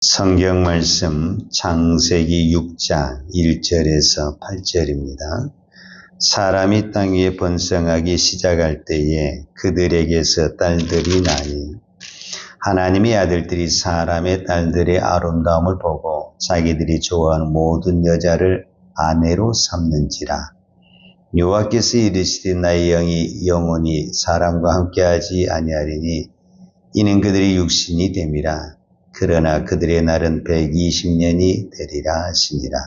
성경 말씀 창세기 6장 1절에서 8절입니다. 사람이 땅 위에 번성하기 시작할 때에 그들에게서 딸들이 나니 하나님의 아들들이 사람의 딸들의 아름다움을 보고 자기들이 좋아하는 모든 여자를 아내로 삼는지라. 여호와께서 이르시되 나의 영이 영원히 사람과 함께하지 아니하리니 이는 그들의 육신이 됨이라. 그러나 그들의 날은 120년이 되리라 하시니라.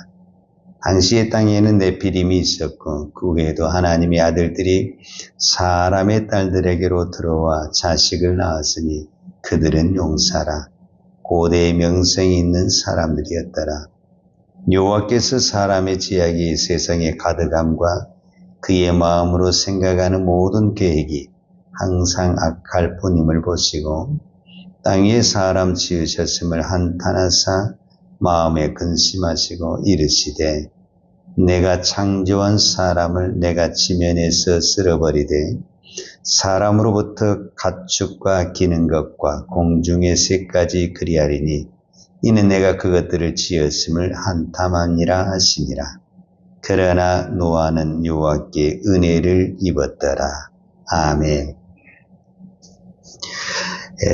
당시의 땅에는 네피림이 있었고 그 외에도 하나님의 아들들이 사람의 딸들에게로 들어와 자식을 낳았으니 그들은 용사라 고대의 명성이 있는 사람들이었더라. 여호와께서 사람의 지약이 세상의 가득함과 그의 마음으로 생각하는 모든 계획이 항상 악할 뿐임을 보시고 땅 위에 사람 지으셨음을 한탄하사 마음에 근심하시고 이르시되 내가 창조한 사람을 내가 지면에서 쓸어버리되 사람으로부터 가축과 기는 것과 공중의 새까지 그리하리니 이는 내가 그것들을 지었음을 한탄하니라 하시니라. 그러나 노아는 여호와께 은혜를 입었더라. 아멘.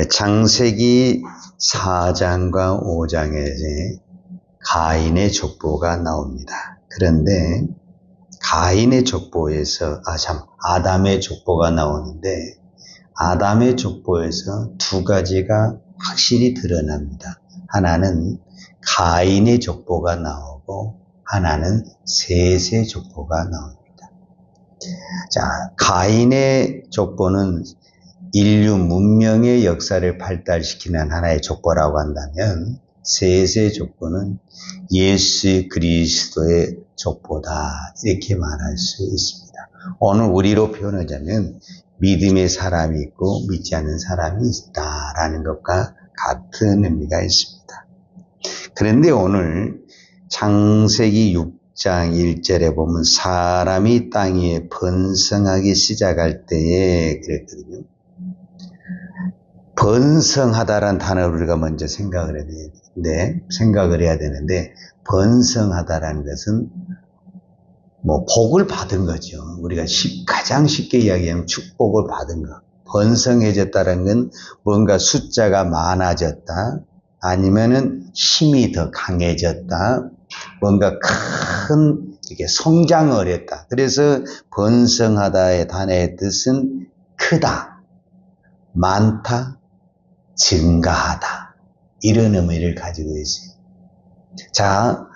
창세기 4장과 5장에 가인의 족보가 나옵니다. 그런데 가인의 족보에서 아담의 족보가 나오는데 아담의 족보에서 두 가지가 확실히 드러납니다. 하나는 가인의 족보가 나오고 하나는 셋의 족보가 나옵니다. 자, 가인의 족보는 인류 문명의 역사를 발달시키는 하나의 족보라고 한다면 셋의 족보는 예수 그리스도의 족보다 이렇게 말할 수 있습니다. 오늘 우리로 표현하자면 믿음의 사람이 있고 믿지 않는 사람이 있다라는 것과 같은 의미가 있습니다. 그런데 오늘 창세기 6장 1절에 보면 사람이 땅 위에 번성하기 시작할 때에 그랬거든요. 번성하다라는 단어를 우리가 먼저 생각을 해야 되는데 번성하다라는 것은 복을 받은 거죠. 우리가 가장 쉽게 이야기하면 축복을 받은 것. 번성해졌다는 건 뭔가 숫자가 많아졌다, 아니면은 힘이 더 강해졌다, 뭔가 큰 이렇게 성장을 했다. 그래서 번성하다의 단어의 뜻은 크다, 많다, 증가하다, 이런 의미를 가지고 있어요. 자,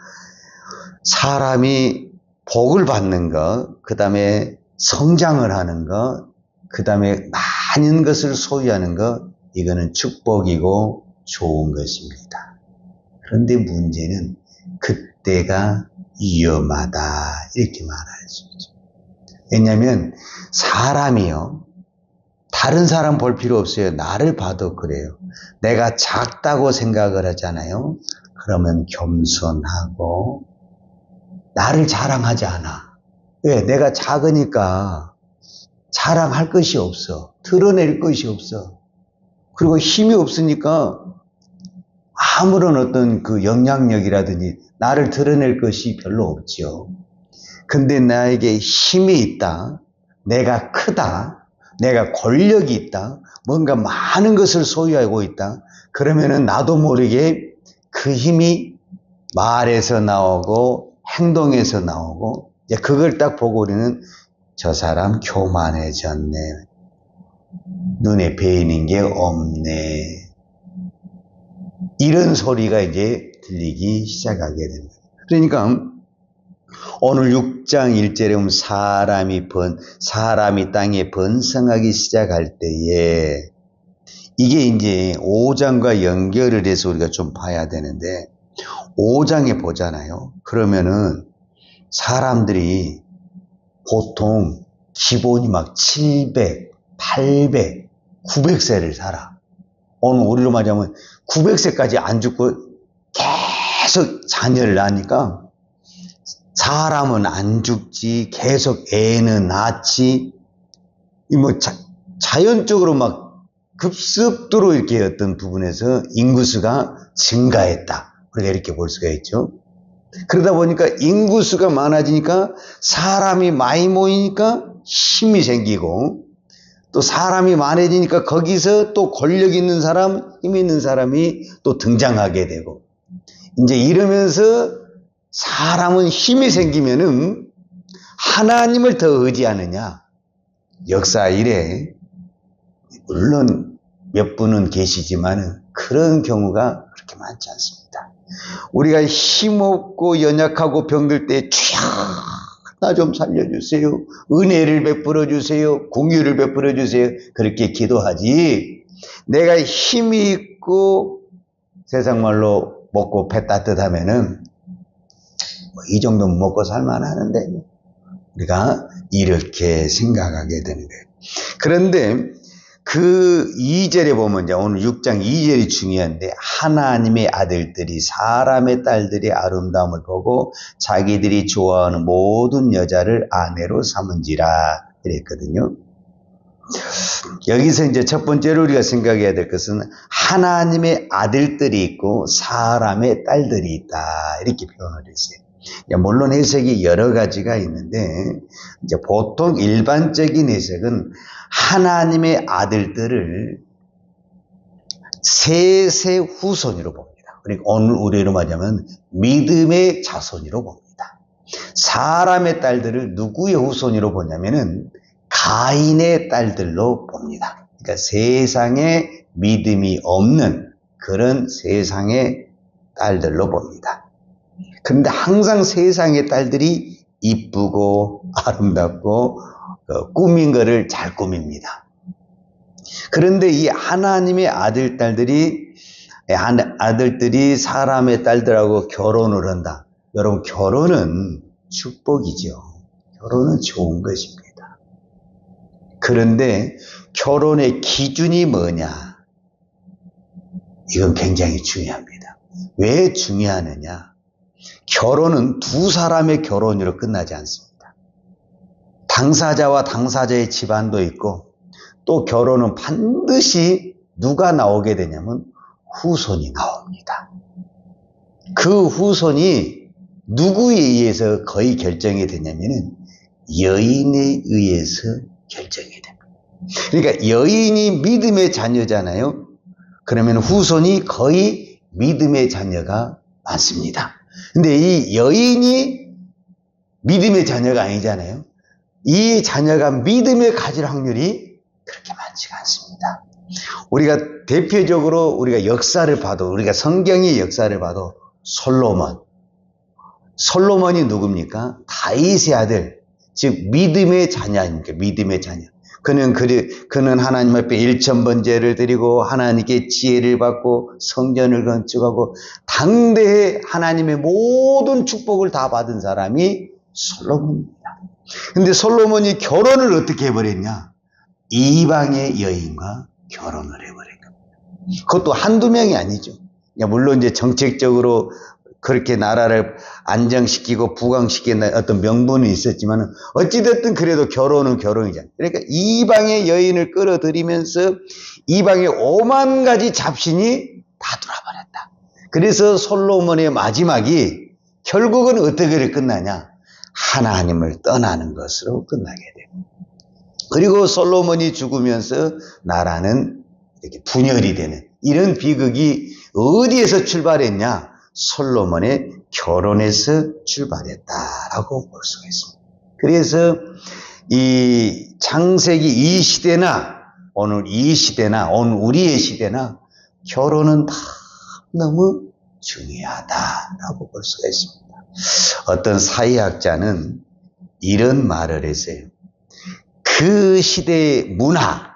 사람이 복을 받는 것, 그 다음에 성장을 하는 것, 그 다음에 많은 것을 소유하는 것, 이거는 축복이고 좋은 것입니다. 그런데 문제는 그때가 위험하다, 이렇게 말할 수 있죠. 왜냐하면 사람이요, 다른 사람 볼 필요 없어요. 나를 봐도 그래요. 내가 작다고 생각을 하잖아요. 그러면 겸손하고 나를 자랑하지 않아. 왜? 내가 작으니까 자랑할 것이 없어. 드러낼 것이 없어. 그리고 힘이 없으니까 아무런 어떤 그 영향력이라든지 나를 드러낼 것이 별로 없죠. 근데 나에게 힘이 있다, 내가 크다, 내가 권력이 있다, 뭔가 많은 것을 소유하고 있다, 그러면은 나도 모르게 그 힘이 말에서 나오고 행동에서 나오고, 이제 그걸 딱 보고 우리는 저 사람 교만해졌네, 눈에 베이는 게 없네, 이런 소리가 이제 들리기 시작하게 됩니다. 그러니까 오늘 6장 1절에 보면 사람이 땅에 번성하기 시작할 때에 이게 이제 5장과 연결을 해서 우리가 좀 봐야 되는데 5장에 보잖아요. 그러면은 사람들이 보통 기본이 막 700, 800, 900세를 살아. 오늘 우리로 말하자면 900세까지 안 죽고 계속 자녀를 낳으니까 사람은 안 죽지, 계속 애는 낳지, 자연적으로 막 급속도로 이렇게 어떤 부분에서 인구수가 증가했다. 우리가 이렇게 볼 수가 있죠. 그러다 보니까 인구수가 많아지니까 사람이 많이 모이니까 힘이 생기고, 또 사람이 많아지니까 거기서 또 권력 있는 사람, 힘 있는 사람이 또 등장하게 되고, 이제 이러면서 사람은 힘이 생기면은 하나님을 더 의지하느냐? 역사 이래 물론 몇 분은 계시지만 그런 경우가 그렇게 많지 않습니다. 우리가 힘없고 연약하고 병들 때 주여 나 좀 살려주세요, 은혜를 베풀어 주세요, 공유를 베풀어 주세요, 그렇게 기도하지, 내가 힘이 있고 세상 말로 먹고 배 따뜻하면은 이 정도면 먹고 살만하는데, 우리가 이렇게 생각하게 되는 거예요. 그런데 그 2절에 보면, 이제 오늘 6장 2절이 중요한데, 하나님의 아들들이 사람의 딸들의 아름다움을 보고 자기들이 좋아하는 모든 여자를 아내로 삼은지라 그랬거든요. 여기서 이제 첫 번째로 우리가 생각해야 될 것은 하나님의 아들들이 있고 사람의 딸들이 있다, 이렇게 표현을 했어요. 물론 해석이 여러 가지가 있는데, 이제 보통 일반적인 해석은 하나님의 아들들을 셋의 후손으로 봅니다. 그러니까 오늘 우리로 말하자면 믿음의 자손으로 봅니다. 사람의 딸들을 누구의 후손으로 보냐면은 가인의 딸들로 봅니다. 그러니까 세상에 믿음이 없는 그런 세상의 딸들로 봅니다. 그런데 항상 세상의 딸들이 이쁘고 아름답고 꾸민 거를 잘 꾸밉니다. 그런데 이 하나님의 아들들이 사람의 딸들하고 결혼을 한다. 여러분, 결혼은 축복이죠. 결혼은 좋은 것입니다. 그런데 결혼의 기준이 뭐냐? 이건 굉장히 중요합니다. 왜 중요하느냐? 결혼은 두 사람의 결혼으로 끝나지 않습니다. 당사자와 당사자의 집안도 있고, 또 결혼은 반드시 누가 나오게 되냐면 후손이 나옵니다. 그 후손이 누구에 의해서 거의 결정이 되냐면은 여인에 의해서 결정이 됩니다. 그러니까 여인이 믿음의 자녀잖아요. 그러면 후손이 거의 믿음의 자녀가 많습니다. 근데 이 여인이 믿음의 자녀가 아니잖아요. 이 자녀가 믿음을 가질 확률이 그렇게 많지가 않습니다. 우리가 대표적으로 우리가 역사를 봐도, 우리가 성경의 역사를 봐도 솔로몬이 누굽니까? 다윗의 아들, 즉 믿음의 자녀입니까? 믿음의 자녀. 그는 하나님 앞에 1000번제를 드리고 하나님께 지혜를 받고 성전을 건축하고 당대에 하나님의 모든 축복을 다 받은 사람이 솔로몬입니다. 근데 솔로몬이 결혼을 어떻게 해버렸냐? 이방의 여인과 결혼을 해버린 겁니다. 그것도 한두 명이 아니죠. 물론 이제 정책적으로 그렇게 나라를 안정시키고 부강시키는 어떤 명분이 있었지만, 어찌됐든 그래도 결혼은 결혼이잖아요. 그러니까 이방의 여인을 끌어들이면서 이방의 5만 가지 잡신이 다 돌아버렸다. 그래서 솔로몬의 마지막이 결국은 어떻게 끝나냐? 하나님을 떠나는 것으로 끝나게 돼요. 그리고 솔로몬이 죽으면서 나라는 이렇게 분열이 되는 이런 비극이 어디에서 출발했냐? 솔로몬의 결혼에서 출발했다라고 볼 수가 있습니다. 그래서 이 창세기 이 시대나 오늘 이 시대나 오늘 우리의 시대나 결혼은 다 너무 중요하다라고 볼 수가 있습니다. 어떤 사회학자는 이런 말을 했어요. 그 시대의 문화,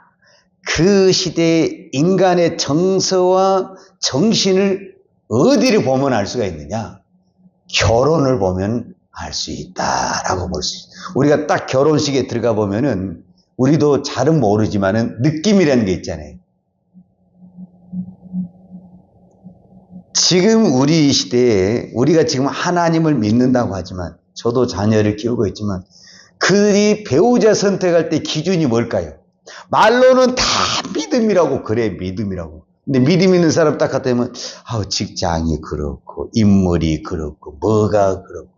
그 시대의 인간의 정서와 정신을 어디를 보면 알 수가 있느냐? 결혼을 보면 알 수 있다라고 볼 수 있어요. 우리가 딱 결혼식에 들어가 보면은 우리도 잘은 모르지만은 느낌이라는 게 있잖아요. 지금 우리 시대에 우리가 지금 하나님을 믿는다고 하지만, 저도 자녀를 키우고 있지만, 그들이 배우자 선택할 때 기준이 뭘까요? 말로는 다 믿음이라고 그래, 믿음이라고. 근데 믿음 있는 사람 딱 갖다 대면, 직장이 그렇고, 인물이 그렇고, 뭐가 그렇고.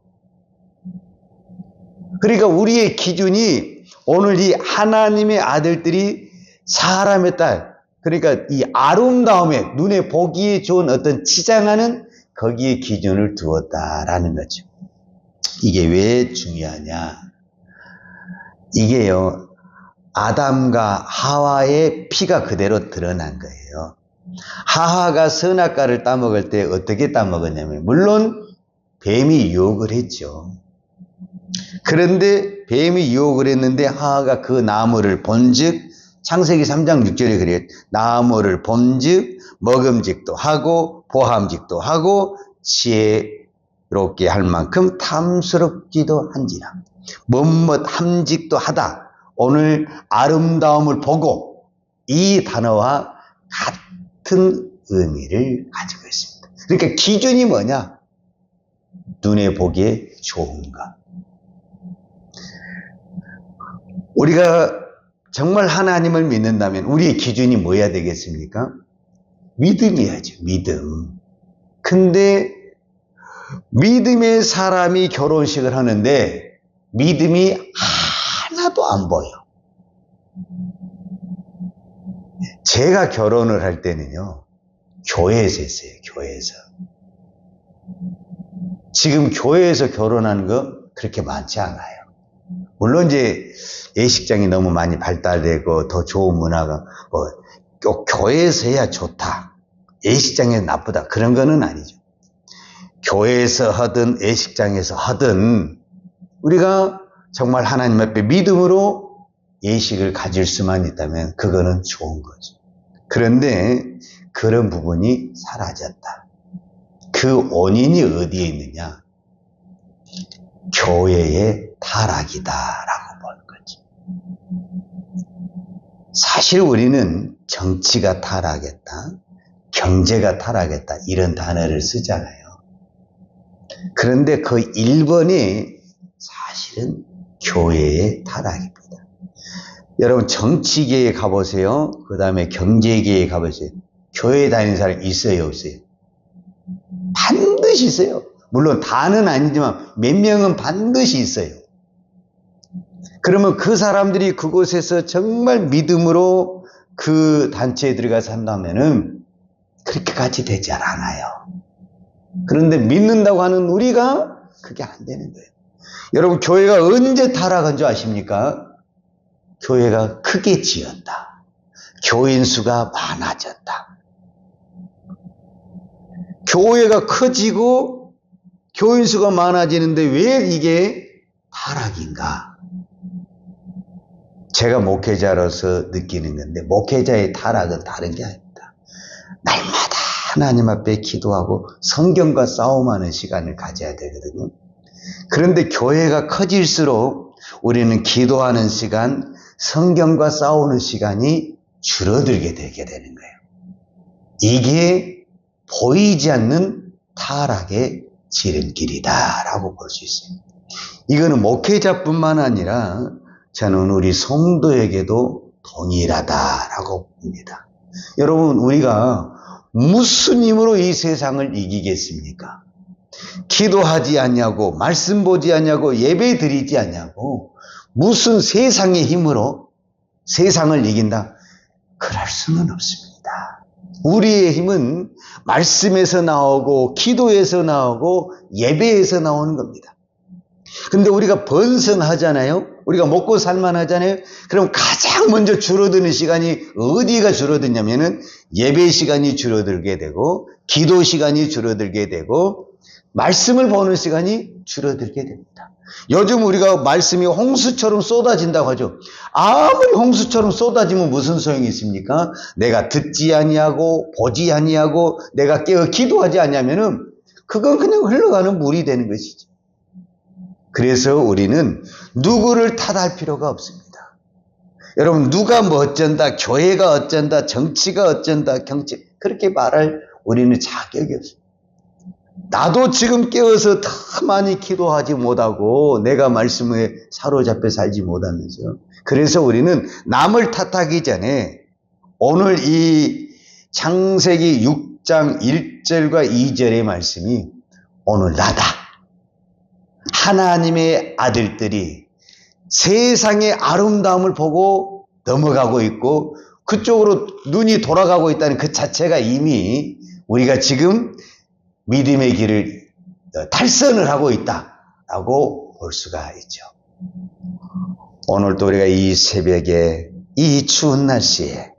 그러니까 우리의 기준이 오늘 이 하나님의 아들들이 사람의 딸, 그러니까 이 아름다움에 눈에 보기에 좋은 어떤 치장하는 거기에 기준을 두었다라는 거죠. 이게 왜 중요하냐? 이게요, 아담과 하와의 피가 그대로 드러난 거예요. 하와가 선악과를 따먹을 때 어떻게 따먹었냐면, 물론 뱀이 유혹을 했죠. 그런데 뱀이 유혹을 했는데 하와가 그 나무를 본즉, 창세기 3장 6절에 그래요. 나무를 본즉 먹음직도 하고 보함직도 하고 지혜롭게 할 만큼 탐스럽기도 한지라. 뭐뭇 함직도 하다. 오늘 아름다움을 보고 이 단어와 같은 의미를 가지고 있습니다. 그러니까 기준이 뭐냐? 눈에 보기에 좋은가. 우리가 정말 하나님을 믿는다면 우리의 기준이 뭐야 되겠습니까? 믿음이야죠. 믿음. 근데 믿음의 사람이 결혼식을 하는데 믿음이 하나도 안 보여. 제가 결혼을 할 때는요, 교회에서 했어요. 교회에서. 지금 교회에서 결혼하는 거 그렇게 많지 않아요. 물론 이제 예식장이 너무 많이 발달되고 더 좋은 문화가 꼭 교회에서 해야 좋다, 예식장에서 나쁘다, 그런 거는 아니죠. 교회에서 하든 예식장에서 하든 우리가 정말 하나님 앞에 믿음으로 예식을 가질 수만 있다면 그거는 좋은 거죠. 그런데 그런 부분이 사라졌다. 그 원인이 어디에 있느냐? 교회의 타락이다라고 보는 거죠. 사실 우리는 정치가 타락했다, 경제가 타락했다 이런 단어를 쓰잖아요. 그런데 그 1번이 사실은 교회의 타락입니다. 여러분 정치계에 가보세요. 그 다음에 경제계에 가보세요. 교회 다니는 사람 있어요, 없어요? 반드시 있어요. 물론 다는 아니지만 몇 명은 반드시 있어요. 그러면 그 사람들이 그곳에서 정말 믿음으로 그 단체에 들어가서 한다면은 그렇게까지 되지 않아요. 그런데 믿는다고 하는 우리가 그게 안 되는 거예요. 여러분 교회가 언제 타락한 줄 아십니까? 교회가 크게 지었다. 교인 수가 많아졌다. 교회가 커지고 교인 수가 많아지는데 왜 이게 타락인가? 제가 목회자로서 느끼는 건데, 목회자의 타락은 다른 게 아닙니다. 날마다 하나님 앞에 기도하고 성경과 싸움하는 시간을 가져야 되거든요. 그런데 교회가 커질수록 우리는 기도하는 시간, 성경과 싸우는 시간이 줄어들게 되게 되는 거예요. 이게 보이지 않는 타락의 지름길이다라고 볼 수 있어요. 이거는 목회자뿐만 아니라 저는 우리 성도에게도 동일하다라고 봅니다. 여러분 우리가 무슨 힘으로 이 세상을 이기겠습니까? 기도하지 않냐고, 말씀 보지 않냐고, 예배 드리지 않냐고, 무슨 세상의 힘으로 세상을 이긴다? 그럴 수는 없습니다. 우리의 힘은 말씀에서 나오고 기도에서 나오고 예배에서 나오는 겁니다. 근데 우리가 번성하잖아요. 우리가 먹고 살만하잖아요. 그럼 가장 먼저 줄어드는 시간이 어디가 줄어드냐면은 예배 시간이 줄어들게 되고 기도 시간이 줄어들게 되고 말씀을 보는 시간이 줄어들게 됩니다. 요즘 우리가 말씀이 홍수처럼 쏟아진다고 하죠. 아무리 홍수처럼 쏟아지면 무슨 소용이 있습니까? 내가 듣지 아니하고 보지 아니하고 내가 깨어 기도하지 않냐면은 그건 그냥 흘러가는 물이 되는 것이죠. 그래서 우리는 누구를 탓할 필요가 없습니다. 여러분 누가 뭐 어쩐다, 교회가 어쩐다, 정치가 어쩐다, 경제 그렇게 말할 우리는 자격이 없습니다. 나도 지금 깨어서 더 많이 기도하지 못하고 내가 말씀에 사로잡혀 살지 못하면서, 그래서 우리는 남을 탓하기 전에 오늘 이 창세기 6장 1절과 2절의 말씀이 오늘 나다. 하나님의 아들들이 세상의 아름다움을 보고 넘어가고 있고 그쪽으로 눈이 돌아가고 있다는 그 자체가 이미 우리가 지금 믿음의 길을 탈선을 하고 있다라고 볼 수가 있죠. 오늘도 우리가 이 새벽에 이 추운 날씨에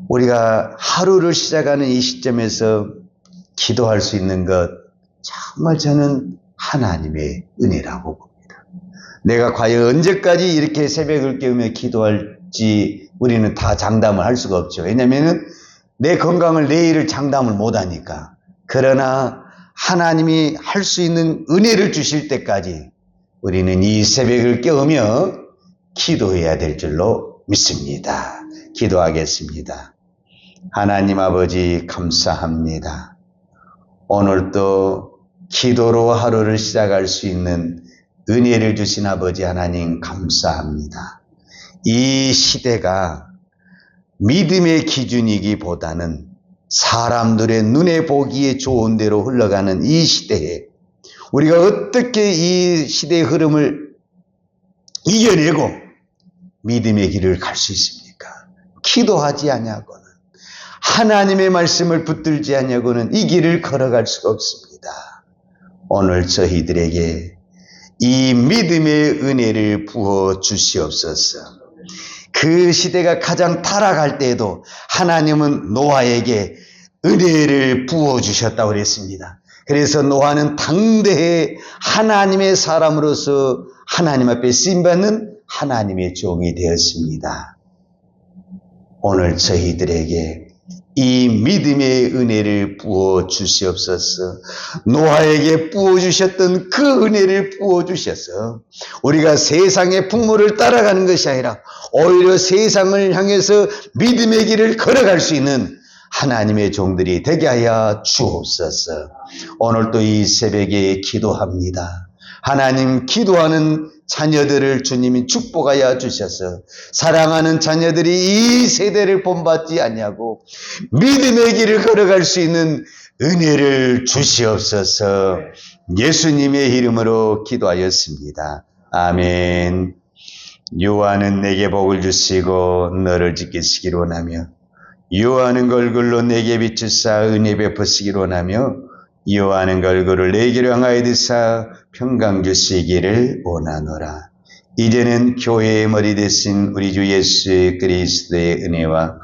우리가 하루를 시작하는 이 시점에서 기도할 수 있는 것 정말 저는 하나님의 은혜라고 봅니다. 내가 과연 언제까지 이렇게 새벽을 깨우며 기도할지 우리는 다 장담을 할 수가 없죠. 왜냐하면 내 건강을 내일을 장담을 못하니까. 그러나 하나님이 할 수 있는 은혜를 주실 때까지 우리는 이 새벽을 깨우며 기도해야 될 줄로 믿습니다. 기도하겠습니다. 하나님 아버지 감사합니다. 오늘도 기도로 하루를 시작할 수 있는 은혜를 주신 아버지 하나님 감사합니다. 이 시대가 믿음의 기준이기보다는 사람들의 눈에 보기에 좋은 대로 흘러가는 이 시대에 우리가 어떻게 이 시대의 흐름을 이겨내고 믿음의 길을 갈 수 있습니까? 기도하지 않냐고는, 하나님의 말씀을 붙들지 않냐고는 이 길을 걸어갈 수가 없습니다. 오늘 저희들에게 이 믿음의 은혜를 부어 주시옵소서. 그 시대가 가장 타락할 때에도 하나님은 노아에게 은혜를 부어주셨다고 그랬습니다. 그래서 노아는 당대에 하나님의 사람으로서 하나님 앞에 쓰임받는 하나님의 종이 되었습니다. 오늘 저희들에게 이 믿음의 은혜를 부어 주시옵소서. 노아에게 부어주셨던 그 은혜를 부어주셔서 우리가 세상의 풍물을 따라가는 것이 아니라 오히려 세상을 향해서 믿음의 길을 걸어갈 수 있는 하나님의 종들이 되게 하여 주옵소서. 오늘도 이 새벽에 기도합니다. 하나님, 기도하는 자녀들을 주님이 축복하여 주셔서 사랑하는 자녀들이 이 세대를 본받지 않냐고 믿음의 길을 걸어갈 수 있는 은혜를 주시옵소서. 예수님의 이름으로 기도하였습니다. 아멘. 유하는 내게 복을 주시고 너를 지키시기를 원하며 유하는 얼굴로 내게 비추사 은혜 베푸시기를 원하며 유하는 얼굴을 내게로 향하여 드사 평강 주시기를 원하노라. 이제는 교회의 머리 되신 우리 주 예수 그리스도의 은혜와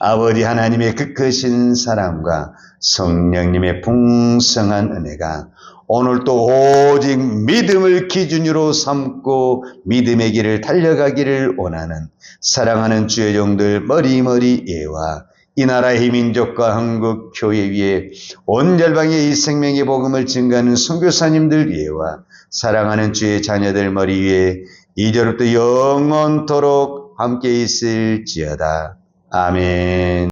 아버지 하나님의 그 크신 사랑과 성령님의 풍성한 은혜가 오늘도 오직 믿음을 기준으로 삼고 믿음의 길을 달려가기를 원하는 사랑하는 주의 종들 머리머리 예와 이 나라의 민족과 한국 교회 위에 온 열방에 이 생명의 복음을 증거하는 선교사님들 위에와 사랑하는 주의 자녀들 머리 위에 이제부터 영원토록 함께 있을지어다. 아멘.